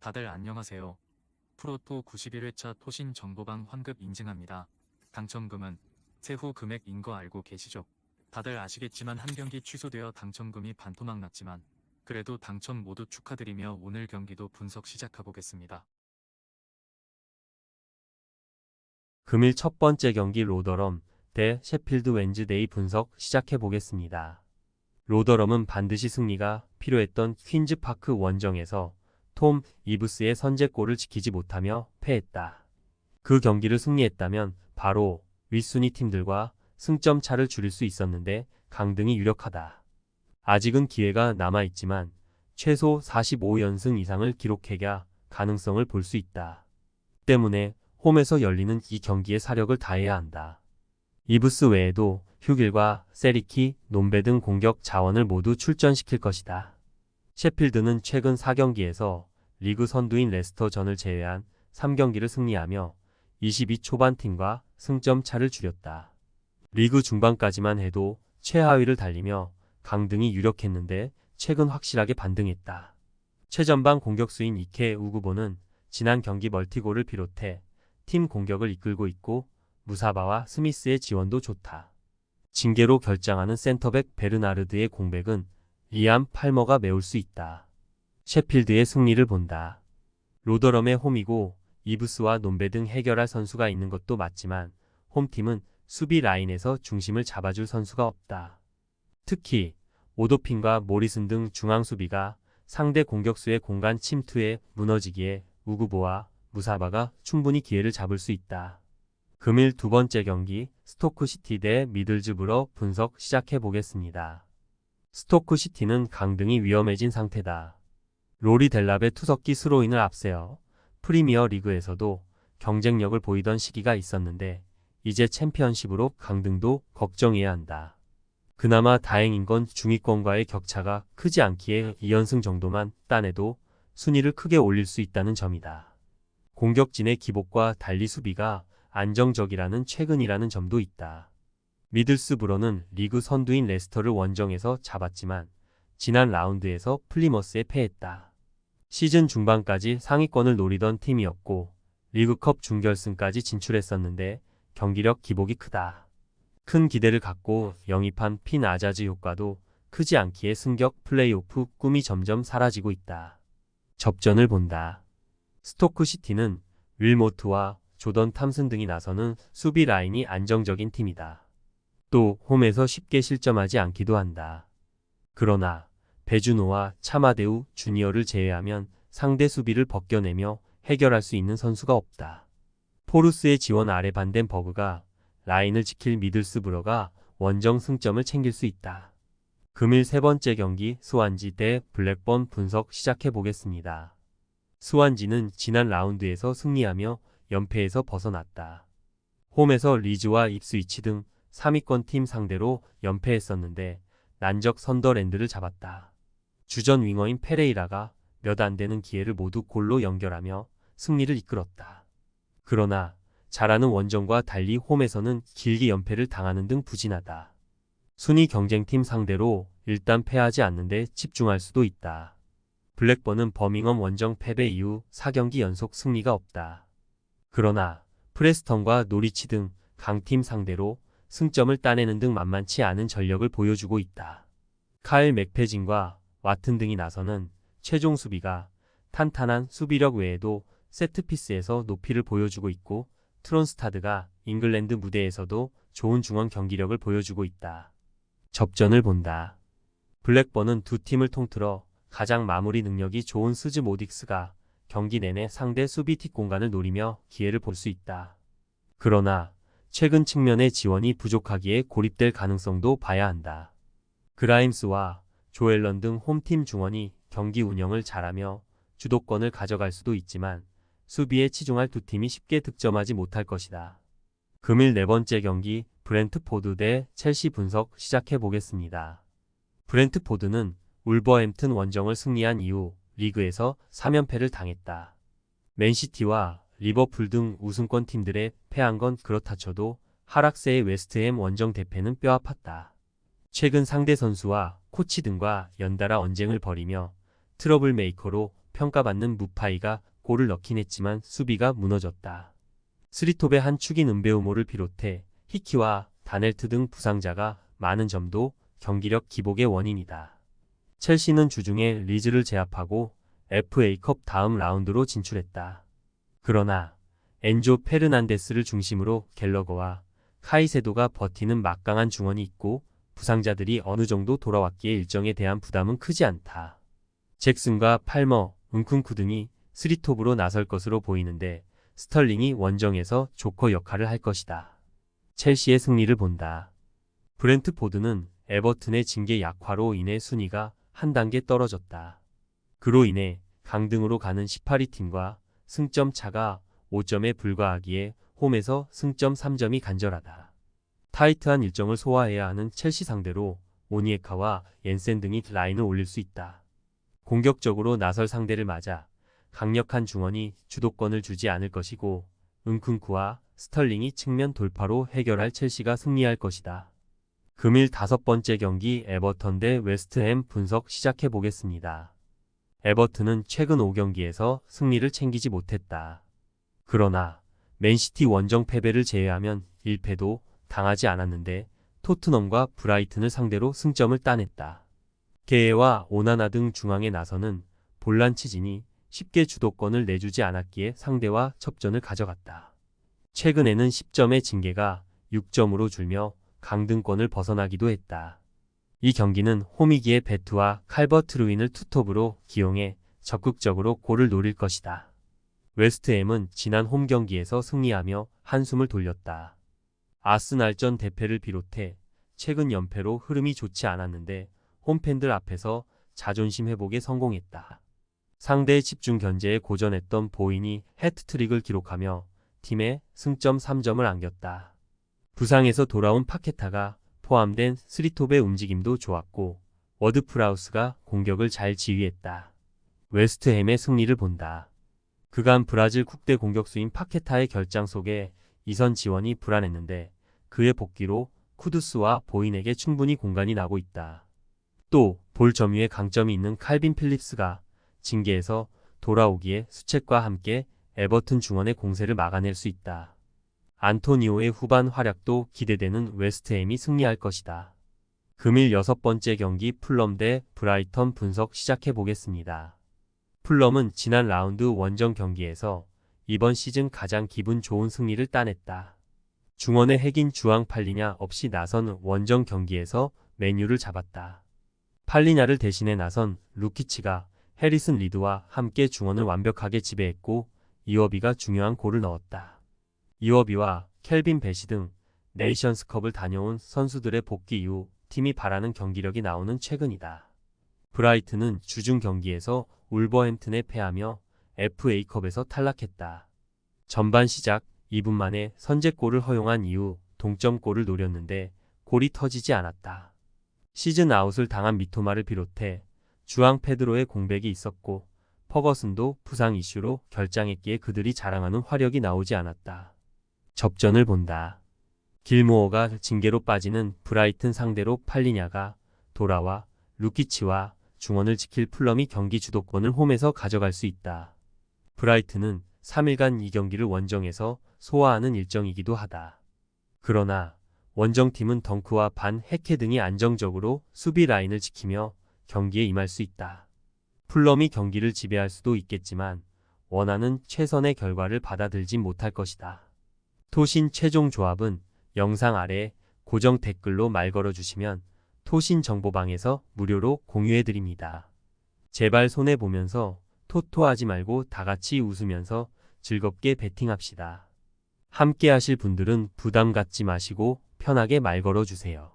다들 안녕하세요. 프로토 91회차 토신 정보방 환급 인증합니다. 당첨금은 세후 금액인 거 알고 계시죠? 다들 아시겠지만 한 경기 취소되어 당첨금이 반토막 났지만 그래도 당첨 모두 축하드리며 오늘 경기도 분석 시작해보겠습니다. 금일 첫 번째 경기 로더럼 대 셰필드 웬즈데이 분석 시작해 보겠습니다. 로더럼은 반드시 승리가 필요했던 퀸즈파크 원정에서 톰 이브스의 선제골을 지키지 못하며 패했다. 그 경기를 승리했다면 바로 윗순위 팀들과 승점 차를 줄일 수 있었는데 강등이 유력하다. 아직은 기회가 남아있지만 최소 45연승 이상을 기록해야 가능성을 볼 수 있다. 때문에 홈에서 열리는 이 경기에 사력을 다해야 한다. 이브스 외에도 휴길과 세리키, 논베 등 공격 자원을 모두 출전시킬 것이다. 셰필드는 최근 4경기에서 리그 선두인 레스터전을 제외한 3경기를 승리하며 22 초반 팀과 승점 차를 줄였다. 리그 중반까지만 해도 최하위를 달리며 강등이 유력했는데 최근 확실하게 반등했다. 최전방 공격수인 이케 우구보는 지난 경기 멀티골을 비롯해 팀 공격을 이끌고 있고 무사바와 스미스의 지원도 좋다. 징계로 결장하는 센터백 베르나르드의 공백은 리암 팔머가 메울 수 있다. 셰필드의 승리를 본다. 로더럼의 홈이고 이브스와 논베 등 해결할 선수가 있는 것도 맞지만 홈팀은 수비 라인에서 중심을 잡아줄 선수가 없다. 특히 오도핀과 모리슨 등 중앙 수비가 상대 공격수의 공간 침투에 무너지기에 우구보와 무사바가 충분히 기회를 잡을 수 있다. 금일 두 번째 경기 스토크시티 대 미들즈브러 분석 시작해 보겠습니다. 스토크시티는 강등이 위험해진 상태다. 로리 델랍의 투석기 스로인을 앞세워 프리미어 리그에서도 경쟁력을 보이던 시기가 있었는데 이제 챔피언십으로 강등도 걱정해야 한다. 그나마 다행인 건 중위권과의 격차가 크지 않기에 2연승 정도만 따내도 순위를 크게 올릴 수 있다는 점이다. 공격진의 기복과 달리 수비가 안정적이라는 최근이라는 점도 있다. 미들스브러는 리그 선두인 레스터를 원정에서 잡았지만 지난 라운드에서 플리머스에 패했다. 시즌 중반까지 상위권을 노리던 팀이었고 리그컵 준결승까지 진출했었는데 경기력 기복이 크다. 큰 기대를 갖고 영입한 핀 아자즈 효과도 크지 않기에 승격 플레이오프 꿈이 점점 사라지고 있다. 접전을 본다. 스토크시티는 윌모트와 조던 탐슨 등이 나서는 수비 라인이 안정적인 팀이다. 또 홈에서 쉽게 실점하지 않기도 한다. 그러나 베주노와 차마데우 주니어를 제외하면 상대 수비를 벗겨내며 해결할 수 있는 선수가 없다. 포르스의 지원 아래 반덴버그가 라인을 지킬 미들스브러가 원정 승점을 챙길 수 있다. 금일 세 번째 경기 스완지 대 블랙번 분석 시작해 보겠습니다. 스완지는 지난 라운드에서 승리하며 연패에서 벗어났다. 홈에서 리즈와 입스위치 등 3위권 팀 상대로 연패했었는데 난적 선더랜드를 잡았다. 주전 윙어인 페레이라가 몇 안 되는 기회를 모두 골로 연결하며 승리를 이끌었다. 그러나 잘하는 원정과 달리 홈에서는 길게 연패를 당하는 등 부진하다. 순위 경쟁팀 상대로 일단 패하지 않는데 집중할 수도 있다. 블랙번은 버밍엄 원정 패배 이후 4경기 연속 승리가 없다. 그러나 프레스턴과 노리치 등 강팀 상대로 승점을 따내는 등 만만치 않은 전력을 보여주고 있다. 카일 맥페진과 와튼 등이 나서는 최종 수비가 탄탄한 수비력 외에도 세트피스에서 높이를 보여주고 있고 트론스타드가 잉글랜드 무대에서도 좋은 중원 경기력을 보여주고 있다. 접전을 본다. 블랙번은 두 팀을 통틀어 가장 마무리 능력이 좋은 스즈 모딕스가 경기 내내 상대 수비 틱 공간을 노리며 기회를 볼 수 있다. 그러나 최근 측면의 지원이 부족하기에 고립될 가능성도 봐야 한다. 그라임스와 조엘런 등 홈팀 중원이 경기 운영을 잘하며 주도권을 가져갈 수도 있지만 수비에 치중할 두 팀이 쉽게 득점하지 못할 것이다. 금일 네 번째 경기 브렌트포드 대 첼시 분석 시작해 보겠습니다. 브렌트포드는 울버햄튼 원정을 승리한 이후 리그에서 3연패를 당했다. 맨시티와 리버풀 등 우승권 팀들에 패한 건 그렇다 쳐도 하락세의 웨스트햄 원정 대패는 뼈아팠다. 최근 상대 선수와 코치 등과 연달아 언쟁을 벌이며 트러블 메이커로 평가받는 무파이가 골을 넣긴 했지만 수비가 무너졌다. 스리톱의 한 축인 은베우모를 비롯해 히키와 다넬트 등 부상자가 많은 점도 경기력 기복의 원인이다. 첼시는 주중에 리즈를 제압하고 FA컵 다음 라운드로 진출했다. 그러나 엔조 페르난데스를 중심으로 갤러거와 카이세도가 버티는 막강한 중원이 있고 부상자들이 어느 정도 돌아왔기에 일정에 대한 부담은 크지 않다. 잭슨과 팔머, 은쿤쿠 등이 스리톱으로 나설 것으로 보이는데 스털링이 원정에서 조커 역할을 할 것이다. 첼시의 승리를 본다. 브렌트포드는 에버튼의 징계 약화로 인해 순위가 한 단계 떨어졌다. 그로 인해 강등으로 가는 18위 팀과 승점 차가 5점에 불과하기에 홈에서 승점 3점이 간절하다. 타이트한 일정을 소화해야 하는 첼시 상대로 오니에카와 옌센 등이 라인을 올릴 수 있다. 공격적으로 나설 상대를 맞아 강력한 중원이 주도권을 주지 않을 것이고 은쿤쿠와 스털링이 측면 돌파로 해결할 첼시가 승리할 것이다. 금일 5번째 경기 에버턴 대 웨스트햄 분석 시작해 보겠습니다. 에버튼은 최근 5경기에서 승리를 챙기지 못했다. 그러나 맨시티 원정 패배를 제외하면 1패도 당하지 않았는데 토트넘과 브라이튼을 상대로 승점을 따냈다. 게에와 오나나 등 중앙에 나서는 볼란치진이 쉽게 주도권을 내주지 않았기에 상대와 첩전을 가져갔다. 최근에는 10점의 징계가 6점으로 줄며 강등권을 벗어나기도 했다. 이 경기는 홈이기에 베트와 칼버트 루인을 투톱으로 기용해 적극적으로 골을 노릴 것이다. 웨스트햄은 지난 홈 경기에서 승리하며 한숨을 돌렸다. 아스날전 대패를 비롯해 최근 연패로 흐름이 좋지 않았는데 홈팬들 앞에서 자존심 회복에 성공했다. 상대의 집중 견제에 고전했던 보인이 해트트릭을 기록하며 팀에 승점 3점을 안겼다. 부상에서 돌아온 파케타가 포함된 스리톱의 움직임도 좋았고 워드프라우스가 공격을 잘 지휘했다. 웨스트햄의 승리를 본다. 그간 브라질 국대 공격수인 파케타의 결장 속에 이선 지원이 불안했는데 그의 복귀로 쿠두스와 보인에게 충분히 공간이 나고 있다. 또 볼 점유의 강점이 있는 칼빈 필립스가 징계에서 돌아오기에 수책과 함께 에버튼 중원의 공세를 막아낼 수 있다. 안토니오의 후반 활약도 기대되는 웨스트햄이 승리할 것이다. 금일 6번째 경기 풀럼 대 브라이턴 분석 시작해 보겠습니다. 풀럼은 지난 라운드 원정 경기에서 이번 시즌 가장 기분 좋은 승리를 따냈다. 중원의 핵인 주앙 팔리냐 없이 나선 원정 경기에서 맨유를 잡았다. 팔리냐를 대신해 나선 루키치가 해리슨 리드와 함께 중원을 완벽하게 지배했고 이워비가 중요한 골을 넣었다. 이워비와 켈빈 베시 등 네이션스컵을 다녀온 선수들의 복귀 이후 팀이 바라는 경기력이 나오는 최근이다. 브라이튼은 주중 경기에서 울버햄튼에 패하며 FA컵에서 탈락했다. 전반 시작 2분 만에 선제골을 허용한 이후 동점골을 노렸는데 골이 터지지 않았다. 시즌 아웃을 당한 미토마를 비롯해 주앙 페드로의 공백이 있었고 퍼거슨도 부상 이슈로 결장했기에 그들이 자랑하는 화력이 나오지 않았다. 접전을 본다. 길모어가 징계로 빠지는 브라이튼 상대로 팔리냐가 돌아와 루키치와 중원을 지킬 풀럼이 경기 주도권을 홈에서 가져갈 수 있다. 브라이튼은 3일간 이 경기를 원정에서 소화하는 일정이기도 하다. 그러나 원정팀은 덩크와 반 헤케 등이 안정적으로 수비 라인을 지키며 경기에 임할 수 있다. 풀럼이 경기를 지배할 수도 있겠지만 원하는 최선의 결과를 받아들지 못할 것이다. 토신 최종 조합은 영상 아래 고정 댓글로 말 걸어주시면 토신 정보방에서 무료로 공유해드립니다. 제발 손해보면서 토토하지 말고 다같이 웃으면서 즐겁게 베팅합시다. 함께 하실 분들은 부담 갖지 마시고 편하게 말 걸어주세요.